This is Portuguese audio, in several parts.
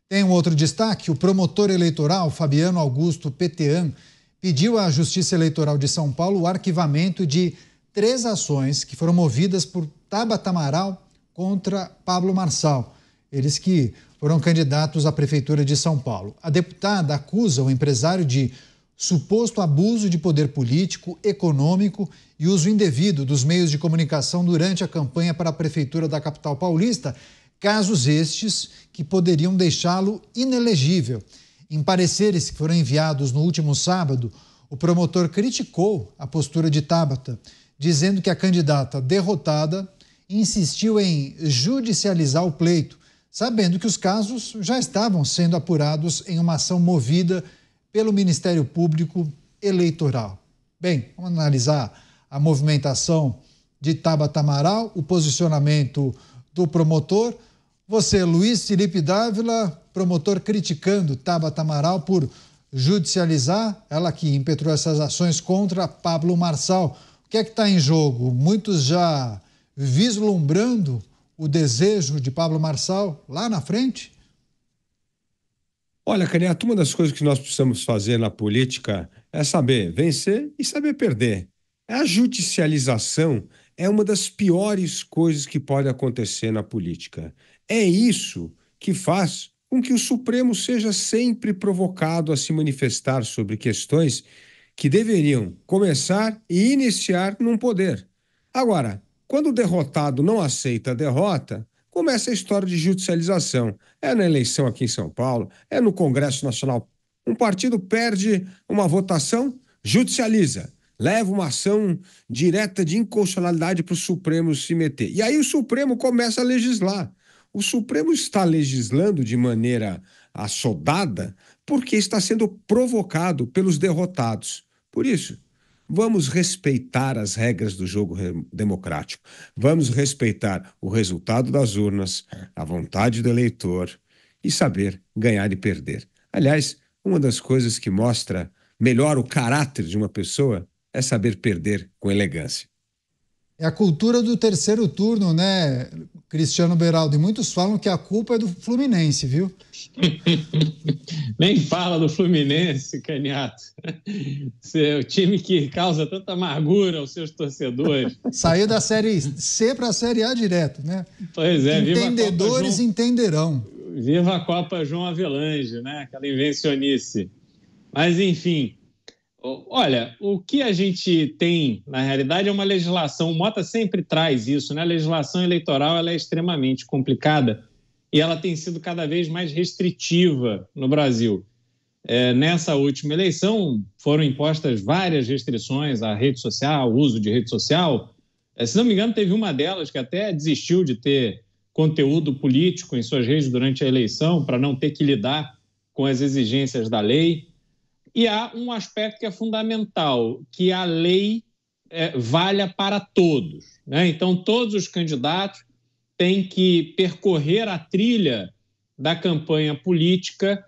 Tem um outro destaque: o promotor eleitoral Fabiano Augusto Petean pediu à Justiça Eleitoral de São Paulo o arquivamento de 3 ações que foram movidas por Tabata Amaral contra Pablo Marçal, eles que foram candidatos à Prefeitura de São Paulo. A deputada acusa o empresário de suposto abuso de poder político, econômico e uso indevido dos meios de comunicação durante a campanha para a Prefeitura da capital paulista, casos estes que poderiam deixá-lo inelegível. Em pareceres que foram enviados no último sábado, o promotor criticou a postura de Tabata, dizendo que a candidata derrotada insistiu em judicializar o pleito, sabendo que os casos já estavam sendo apurados em uma ação movida pelo Ministério Público Eleitoral. Bem, vamos analisar a movimentação de Tabata Amaral, o posicionamento do promotor. Você, Luiz Felipe Dávila, promotor criticando Tabata Amaral por judicializar, ela que impetrou essas ações contra Pablo Marçal. O que é que está em jogo? Muitos já vislumbrando o desejo de Pablo Marçal lá na frente? Olha, Candidato, uma das coisas que nós precisamos fazer na política é saber vencer e saber perder. A judicialização é uma das piores coisas que pode acontecer na política. É isso que faz com que o Supremo seja sempre provocado a se manifestar sobre questões que deveriam começar e iniciar num poder. Agora, quando o derrotado não aceita a derrota, começa a história de judicialização. É na eleição aqui em São Paulo, é no Congresso Nacional. Um partido perde uma votação, judicializa. Leva uma ação direta de inconstitucionalidade para o Supremo se meter. E aí o Supremo começa a legislar. O Supremo está legislando de maneira assodada porque está sendo provocado pelos derrotados. Por isso, vamos respeitar as regras do jogo democrático. Vamos respeitar o resultado das urnas, a vontade do eleitor e saber ganhar e perder. Aliás, uma das coisas que mostra melhor o caráter de uma pessoa é saber perder com elegância. É a cultura do terceiro turno, né, Cristiano Beraldo? E muitos falam que a culpa é do Fluminense, viu? Nem fala do Fluminense, Caniato. O time que causa tanta amargura aos seus torcedores. Saiu da Série C para a Série A direto, né? Pois é. Entendedores entenderão. Viva a Copa João Avelange, né? Aquela invencionice. Mas, enfim... Olha, o que a gente tem, na realidade, é uma legislação, o Mota sempre traz isso, né? A legislação eleitoral ela é extremamente complicada e ela tem sido cada vez mais restritiva no Brasil. Nessa última eleição, foram impostas várias restrições à rede social, ao uso de rede social. Se não me engano, teve uma delas que até desistiu de ter conteúdo político em suas redes durante a eleição para não ter que lidar com as exigências da lei. E há um aspecto que é fundamental, que a lei valha para todos, né? Então, todos os candidatos têm que percorrer a trilha da campanha política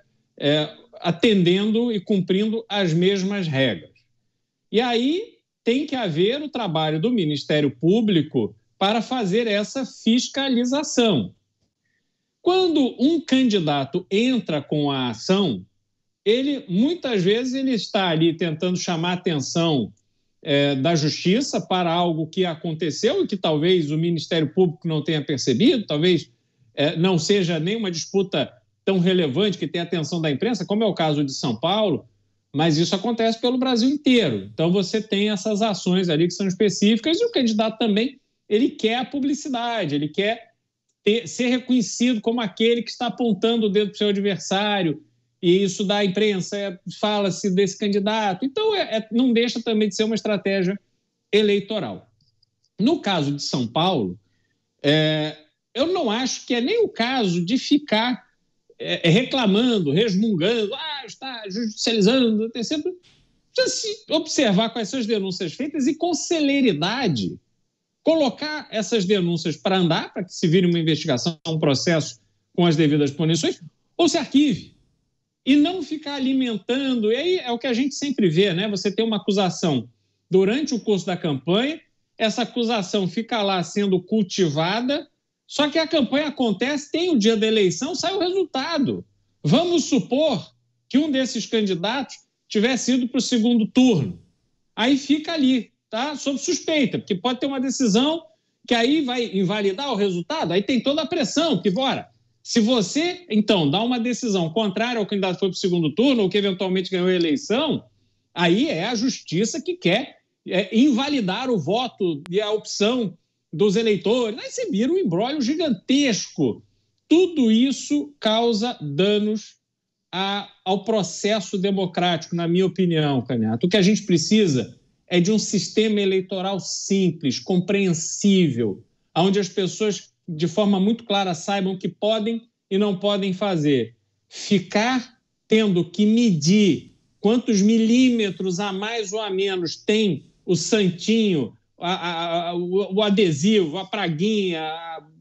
atendendo e cumprindo as mesmas regras. E aí tem que haver o trabalho do Ministério Público para fazer essa fiscalização. Quando um candidato entra com a ação, muitas vezes ele está ali tentando chamar a atenção da justiça para algo que aconteceu e que talvez o Ministério Público não tenha percebido, talvez não seja nenhuma disputa tão relevante que tenha atenção da imprensa, como é o caso de São Paulo, mas isso acontece pelo Brasil inteiro. Então você tem essas ações ali que são específicas e o candidato também, ele quer a publicidade, ele quer ser reconhecido como aquele que está apontando o dedo para o seu adversário, e isso da imprensa, fala-se desse candidato. Então, não deixa também de ser uma estratégia eleitoral. No caso de São Paulo, eu não acho que é nem o caso de ficar reclamando, resmungando, está judicializando, tem sempre... Precisa se observar quais são as denúncias feitas e, com celeridade, colocar essas denúncias para andar, para que se vire uma investigação, um processo com as devidas punições, ou se arquive. E não ficar alimentando, e aí é o que a gente sempre vê, né? Você tem uma acusação durante o curso da campanha, essa acusação fica lá sendo cultivada, só que a campanha acontece, tem o dia da eleição, sai o resultado. Vamos supor que um desses candidatos tivesse ido para o segundo turno. Aí fica ali, tá? Sob suspeita, porque pode ter uma decisão que aí vai invalidar o resultado, aí tem toda a pressão, que bora. Se você, então, dá uma decisão contrária ao candidato que foi para o segundo turno ou que eventualmente ganhou a eleição, aí é a justiça que quer invalidar o voto e a opção dos eleitores. Aí você vira um imbróglio gigantesco. Tudo isso causa danos ao processo democrático, na minha opinião, Canhato. O que a gente precisa é de um sistema eleitoral simples, compreensível, onde as pessoas, de forma muito clara, saibam o que podem e não podem fazer. Ficar tendo que medir quantos milímetros a mais ou a menos tem o santinho, o adesivo, a praguinha,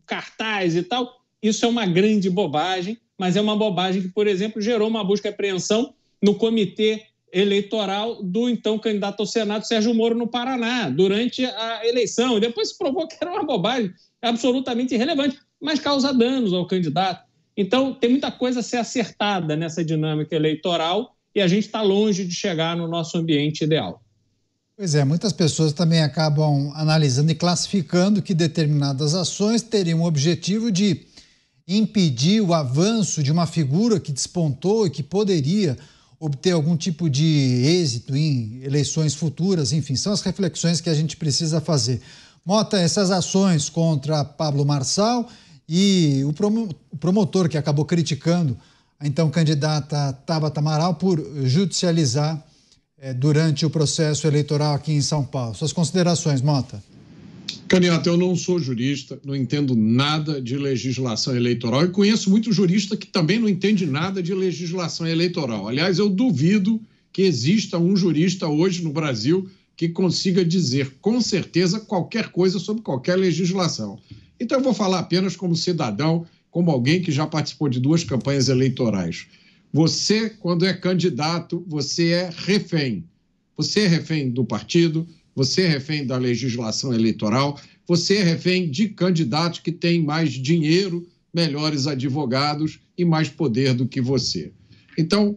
cartaz e tal, isso é uma grande bobagem, mas é uma bobagem que, por exemplo, gerou uma busca e apreensão no comitê eleitoral do então candidato ao Senado, Sérgio Moro, no Paraná, durante a eleição. E depois se provou que era uma bobagem absolutamente irrelevante, mas causa danos ao candidato. Então, tem muita coisa a ser acertada nessa dinâmica eleitoral e a gente está longe de chegar no nosso ambiente ideal. Pois é, muitas pessoas também acabam analisando e classificando que determinadas ações teriam o objetivo de impedir o avanço de uma figura que despontou e que poderia obter algum tipo de êxito em eleições futuras. Enfim, são as reflexões que a gente precisa fazer. Mota, essas ações contra Pablo Marçal e o promotor que acabou criticando a então candidata Tabata Amaral por judicializar durante o processo eleitoral aqui em São Paulo. Suas considerações, Mota? Canhato, eu não sou jurista, não entendo nada de legislação eleitoral e conheço muito jurista que também não entende nada de legislação eleitoral. Aliás, eu duvido que exista um jurista hoje no Brasil que consiga dizer com certeza qualquer coisa sobre qualquer legislação. Então eu vou falar apenas como cidadão, como alguém que já participou de 2 campanhas eleitorais. Você, quando é candidato, você é refém. Você é refém do partido, você é refém da legislação eleitoral, você é refém de candidatos que têm mais dinheiro, melhores advogados e mais poder do que você. Então,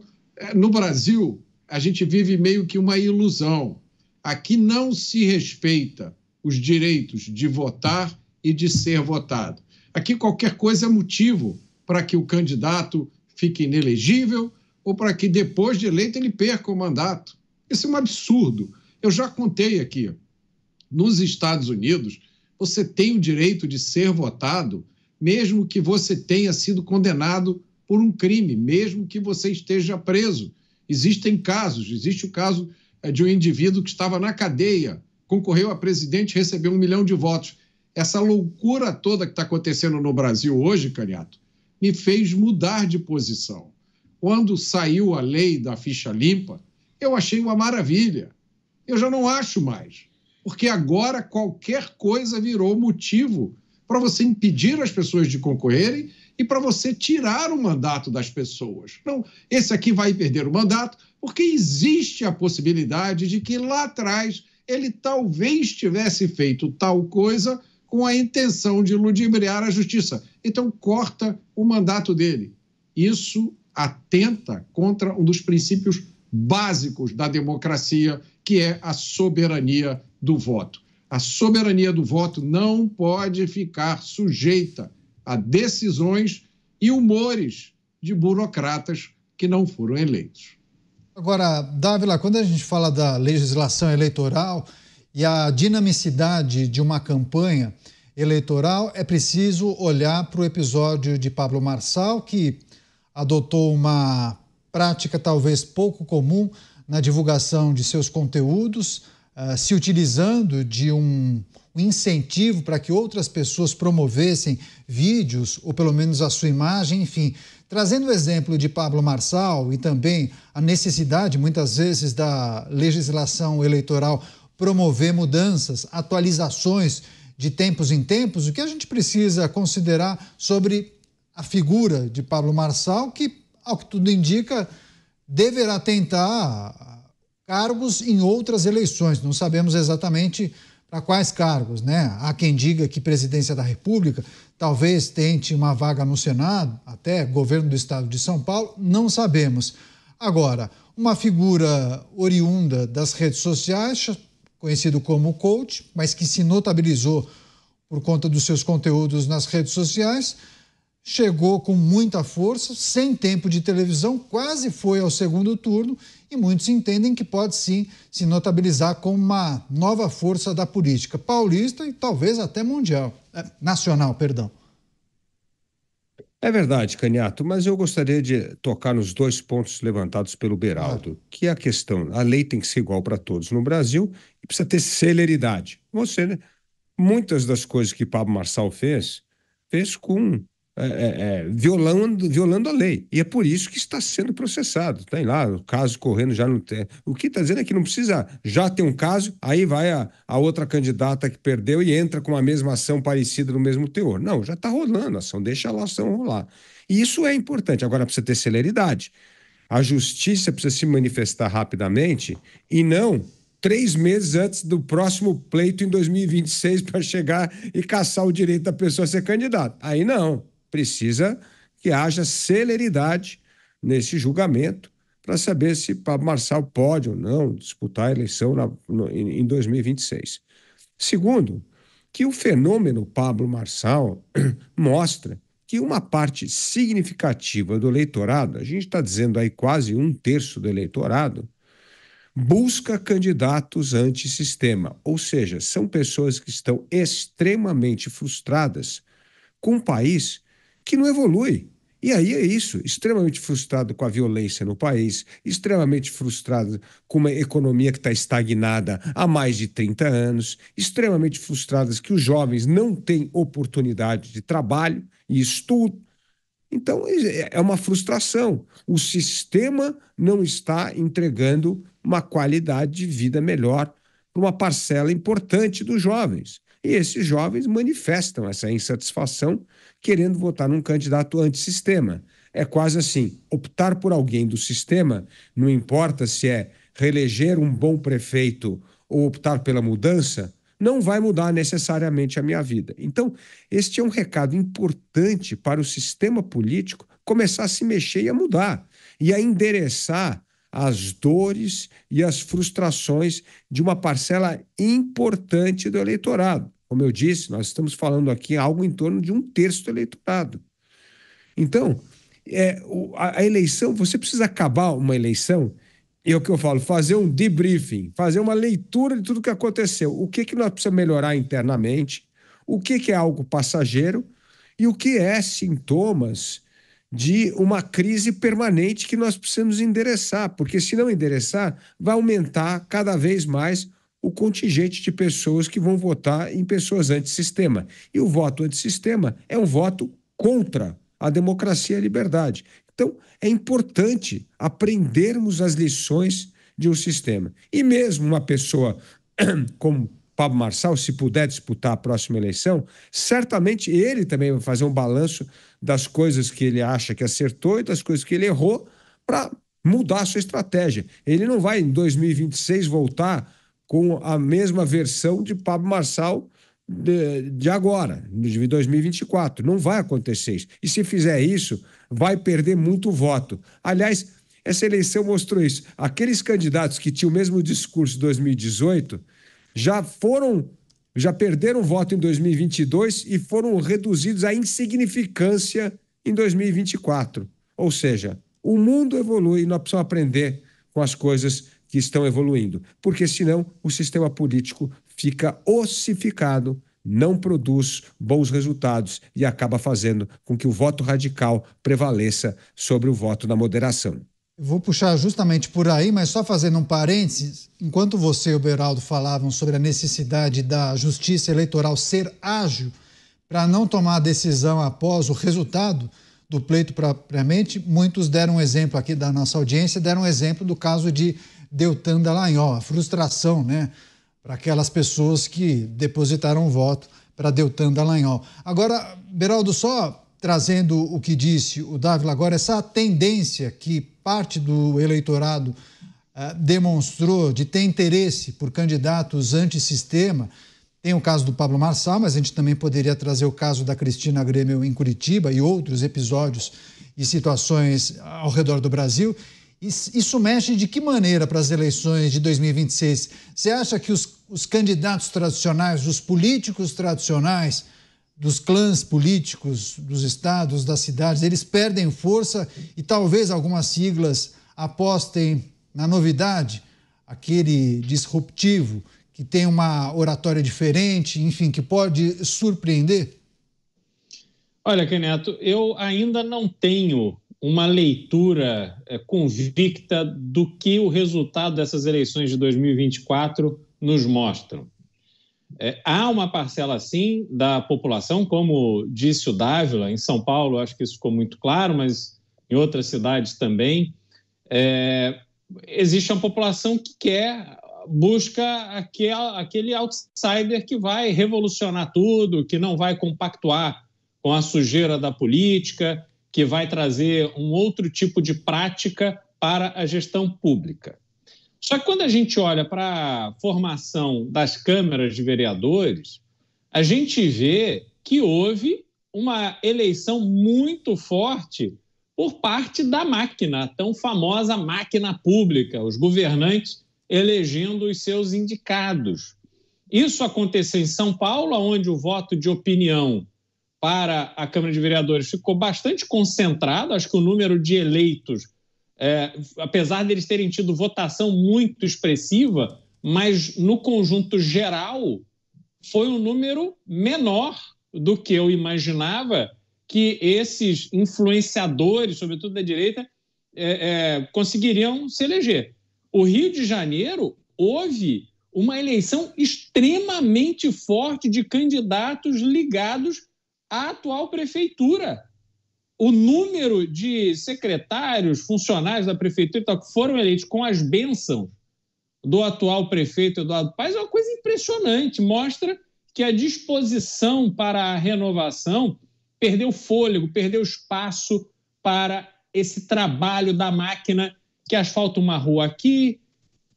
no Brasil, a gente vive meio que uma ilusão. Aqui não se respeita os direitos de votar e de ser votado. Aqui qualquer coisa é motivo para que o candidato fique inelegível ou para que depois de eleito ele perca o mandato. Isso é um absurdo. Eu já contei aqui, nos Estados Unidos, você tem o direito de ser votado, mesmo que você tenha sido condenado por um crime, mesmo que você esteja preso. Existem casos, existe o caso de um indivíduo que estava na cadeia, concorreu a presidente e recebeu 1 milhão de votos. Essa loucura toda que está acontecendo no Brasil hoje, Canhato, me fez mudar de posição. Quando saiu a lei da ficha limpa, eu achei uma maravilha. Eu já não acho mais, porque agora qualquer coisa virou motivo para você impedir as pessoas de concorrerem e para você tirar o mandato das pessoas. Não, esse aqui vai perder o mandato porque existe a possibilidade de que lá atrás ele talvez tivesse feito tal coisa com a intenção de ludibriar a justiça. Então corta o mandato dele. Isso atenta contra um dos princípios básicos da democracia, que é a soberania do voto. A soberania do voto não pode ficar sujeita a decisões e humores de burocratas que não foram eleitos. Agora, Dávila, quando a gente fala da legislação eleitoral e a dinamicidade de uma campanha eleitoral, é preciso olhar para o episódio de Pablo Marçal, que adotou uma prática talvez pouco comum na divulgação de seus conteúdos, se utilizando de um incentivo para que outras pessoas promovessem vídeos, ou pelo menos a sua imagem, enfim. Trazendo o exemplo de Pablo Marçal e também a necessidade, muitas vezes, da legislação eleitoral promover mudanças, atualizações de tempos em tempos, o que a gente precisa considerar sobre a figura de Pablo Marçal, que, ao que tudo indica, deverá tentar cargos em outras eleições. Não sabemos exatamente Para quais cargos, né? Há quem diga que presidência da República, talvez tente uma vaga no Senado, até governo do estado de São Paulo, não sabemos. Agora, uma figura oriunda das redes sociais, conhecido como coach, mas que se notabilizou por conta dos seus conteúdos nas redes sociais, chegou com muita força, sem tempo de televisão, quase foi ao segundo turno e muitos entendem que pode sim se notabilizar como uma nova força da política paulista e talvez até nacional, perdão. É verdade, Caniato, mas eu gostaria de tocar nos 2 pontos levantados pelo Beraldo, que é a questão, a lei tem que ser igual para todos no Brasil e precisa ter celeridade. Né, muitas das coisas que Pablo Marçal fez com violando a lei. E é por isso que está sendo processado. Tem lá o caso correndo, já não tem. O que está dizendo é que não precisa já ter um caso, aí vai a outra candidata que perdeu e entra com a mesma ação parecida no mesmo teor. Não, já está rolando a ação, deixa a ação rolar. E isso é importante. Agora precisa ter celeridade. A justiça precisa se manifestar rapidamente e não 3 meses antes do próximo pleito em 2026 para chegar e caçar o direito da pessoa a ser candidata. Aí não. Precisa que haja celeridade nesse julgamento para saber se Pablo Marçal pode ou não disputar a eleição em 2026. Segundo, que o fenômeno Pablo Marçal mostra que uma parte significativa do eleitorado, a gente está dizendo aí quase 1/3 do eleitorado, busca candidatos antissistema, ou seja, são pessoas que estão extremamente frustradas com um país que não evolui. E aí é isso, extremamente frustrado com a violência no país, extremamente frustrado com uma economia que está estagnada há mais de 30 anos, extremamente frustradas que os jovens não têm oportunidade de trabalho e estudo. Então, é uma frustração. O sistema não está entregando uma qualidade de vida melhor para uma parcela importante dos jovens. E esses jovens manifestam essa insatisfação querendo votar num candidato antissistema. É quase assim, optar por alguém do sistema, não importa se é reeleger um bom prefeito ou optar pela mudança, não vai mudar necessariamente a minha vida. Então, este é um recado importante para o sistema político começar a se mexer e a mudar, e a endereçar as dores e as frustrações de uma parcela importante do eleitorado. Como eu disse, nós estamos falando aqui algo em torno de 1/3 do eleitorado. Então, a eleição, você precisa acabar uma eleição, e é o que eu falo, fazer um debriefing, fazer uma leitura de tudo que aconteceu. O que nós precisamos melhorar internamente, o que é algo passageiro e o que é sintomas de uma crise permanente que nós precisamos endereçar, porque se não endereçar, vai aumentar cada vez mais o contingente de pessoas que vão votar em pessoas antissistema. E o voto antissistema é um voto contra a democracia e a liberdade. Então, é importante aprendermos as lições de um sistema. E mesmo uma pessoa como Pablo Marçal, se puder disputar a próxima eleição, certamente ele também vai fazer um balanço das coisas que ele acha que acertou e das coisas que ele errou para mudar a sua estratégia. Ele não vai, em 2026, voltar com a mesma versão de Pablo Marçal de agora, de 2024. Não vai acontecer isso. E se fizer isso, vai perder muito voto. Aliás, essa eleição mostrou isso. Aqueles candidatos que tinham o mesmo discurso de 2018 já perderam voto em 2022 e foram reduzidos à insignificância em 2024. Ou seja, o mundo evolui e nós precisamos aprender com as coisas que estão evoluindo, porque senão o sistema político fica ossificado, não produz bons resultados e acaba fazendo com que o voto radical prevaleça sobre o voto da moderação. Vou puxar justamente por aí, mas só fazendo um parênteses, enquanto você e o Beraldo falavam sobre a necessidade da justiça eleitoral ser ágil para não tomar a decisão após o resultado do pleito propriamente, muitos deram um exemplo aqui da nossa audiência, deram um exemplo do caso de Deltan Dallagnol, a frustração, né, para aquelas pessoas que depositaram o voto para Deltan Dallagnol. Agora, Beraldo, só trazendo o que disse o Dávila agora, essa tendência que parte do eleitorado demonstrou de ter interesse por candidatos antissistema, Tem o caso do Pablo Marçal, mas a gente também poderia trazer o caso da Cristina Grêmio em Curitiba e outros episódios e situações ao redor do Brasil. Isso mexe de que maneira para as eleições de 2026? Você acha que os candidatos tradicionais, os políticos tradicionais, dos clãs políticos, dos estados, das cidades, eles perdem força e talvez algumas siglas apostem na novidade, aquele disruptivo, que tem uma oratória diferente, enfim, que pode surpreender? Olha, Keneto, eu ainda não tenho uma leitura convicta do que o resultado dessas eleições de 2024 nos mostram. Há uma parcela, sim, da população, como disse o Dávila, em São Paulo, acho que isso ficou muito claro, mas em outras cidades também, existe uma população que busca aquele outsider que vai revolucionar tudo, que não vai compactuar com a sujeira da política, que vai trazer um outro tipo de prática para a gestão pública. Só que quando a gente olha para a formação das câmaras de vereadores, a gente vê que houve uma eleição muito forte por parte da máquina, a tão famosa máquina pública, os governantes elegendo os seus indicados. Isso aconteceu em São Paulo, onde o voto de opinião para a Câmara de Vereadores ficou bastante concentrado. Acho que o número de eleitos, apesar deles terem tido votação muito expressiva, mas no conjunto geral foi um número menor do que eu imaginava que esses influenciadores, sobretudo da direita, conseguiriam se eleger. O Rio de Janeiro houve uma eleição extremamente forte de candidatos ligados à atual prefeitura. O número de secretários, funcionários da prefeitura que foram eleitos com as bênçãos do atual prefeito Eduardo Paes é uma coisa impressionante. Mostra que a disposição para a renovação perdeu fôlego, perdeu espaço para esse trabalho da máquina que asfalta uma rua aqui,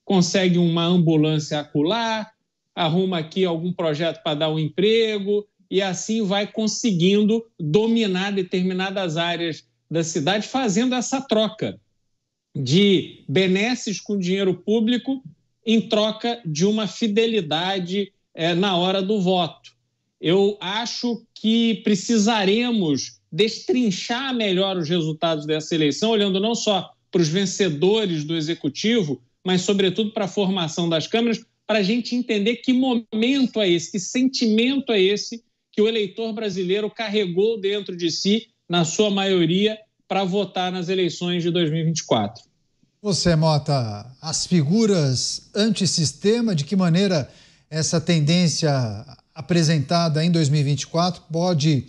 consegue uma ambulância acolá, arruma aqui algum projeto para dar um emprego e assim vai conseguindo dominar determinadas áreas da cidade, fazendo essa troca de benesses com dinheiro público em troca de uma fidelidade na hora do voto. Eu acho que precisaremos destrinchar melhor os resultados dessa eleição, olhando não só para os vencedores do Executivo, mas, sobretudo, para a formação das câmaras, para a gente entender que momento é esse, que sentimento é esse que o eleitor brasileiro carregou dentro de si, na sua maioria, para votar nas eleições de 2024. Você, Mota, as figuras antissistema, de que maneira essa tendência apresentada em 2024 pode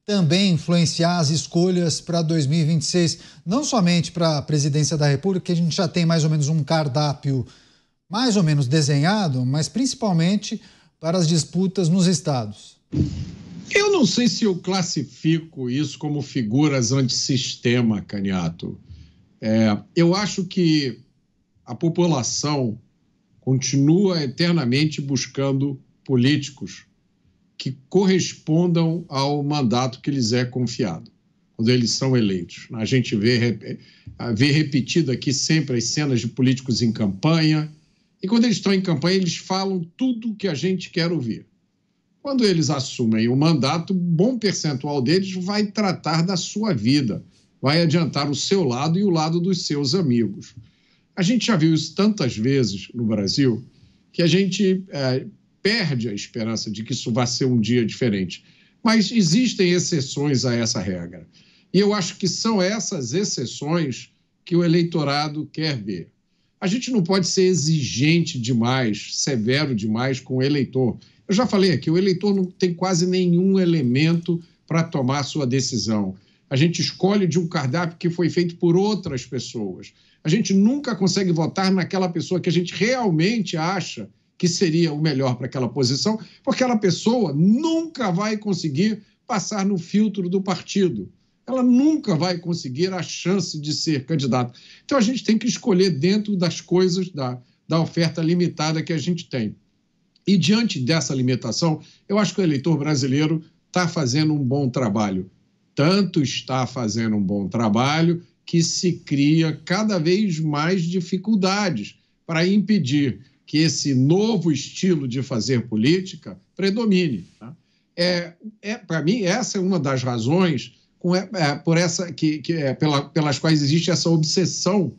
também influenciar as escolhas para 2026, não somente para a presidência da República, que a gente já tem mais ou menos um cardápio mais ou menos desenhado, mas principalmente para as disputas nos estados? Eu não sei se eu classifico isso como figuras antissistema, Caniato. Eu acho que a população continua eternamente buscando políticos que correspondam ao mandato que lhes é confiado, quando eles são eleitos. A gente vê repetido aqui sempre as cenas de políticos em campanha, e quando eles estão em campanha, eles falam tudo o que a gente quer ouvir. Quando eles assumem o mandato, um bom percentual deles vai tratar da sua vida, vai adiantar o seu lado e o lado dos seus amigos. A gente já viu isso tantas vezes no Brasil que a gente perde a esperança de que isso vai ser um dia diferente. Mas existem exceções a essa regra. E eu acho que são essas exceções que o eleitorado quer ver. A gente não pode ser exigente demais, severo demais com o eleitor. Eu já falei aqui, o eleitor não tem quase nenhum elemento para tomar sua decisão. A gente escolhe de um cardápio que foi feito por outras pessoas. A gente nunca consegue votar naquela pessoa que a gente realmente acha que seria o melhor para aquela posição, porque aquela pessoa nunca vai conseguir passar no filtro do partido. Ela nunca vai conseguir a chance de ser candidata. Então, a gente tem que escolher dentro das coisas, da oferta limitada que a gente tem. E diante dessa limitação, eu acho que o eleitor brasileiro está fazendo um bom trabalho. Tanto está fazendo um bom trabalho que se cria cada vez mais dificuldades para impedir que esse novo estilo de fazer política predomine. Tá? Para mim, essa é uma das razões pelas quais existe essa obsessão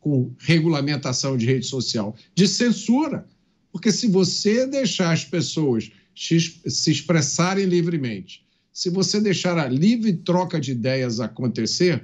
com regulamentação de rede social, de censura. Porque se você deixar as pessoas se expressarem livremente, se você deixar a livre troca de ideias acontecer,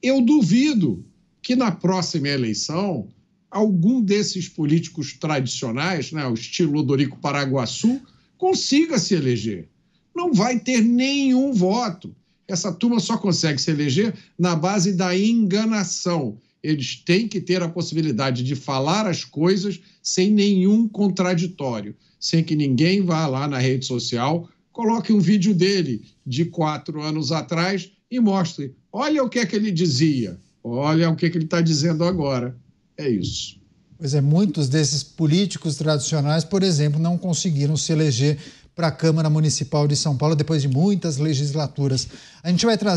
eu duvido que na próxima eleição algum desses políticos tradicionais, né, o estilo Odorico Paraguaçu, consiga se eleger. Não vai ter nenhum voto. Essa turma só consegue se eleger na base da enganação. Eles têm que ter a possibilidade de falar as coisas sem nenhum contraditório, sem que ninguém vá lá na rede social, coloque um vídeo dele de 4 anos atrás e mostre, olha o que é que ele dizia, olha o que é que ele está dizendo agora. É isso. Pois é, muitos desses políticos tradicionais, por exemplo, não conseguiram se eleger para a Câmara Municipal de São Paulo depois de muitas legislaturas. A gente vai trazer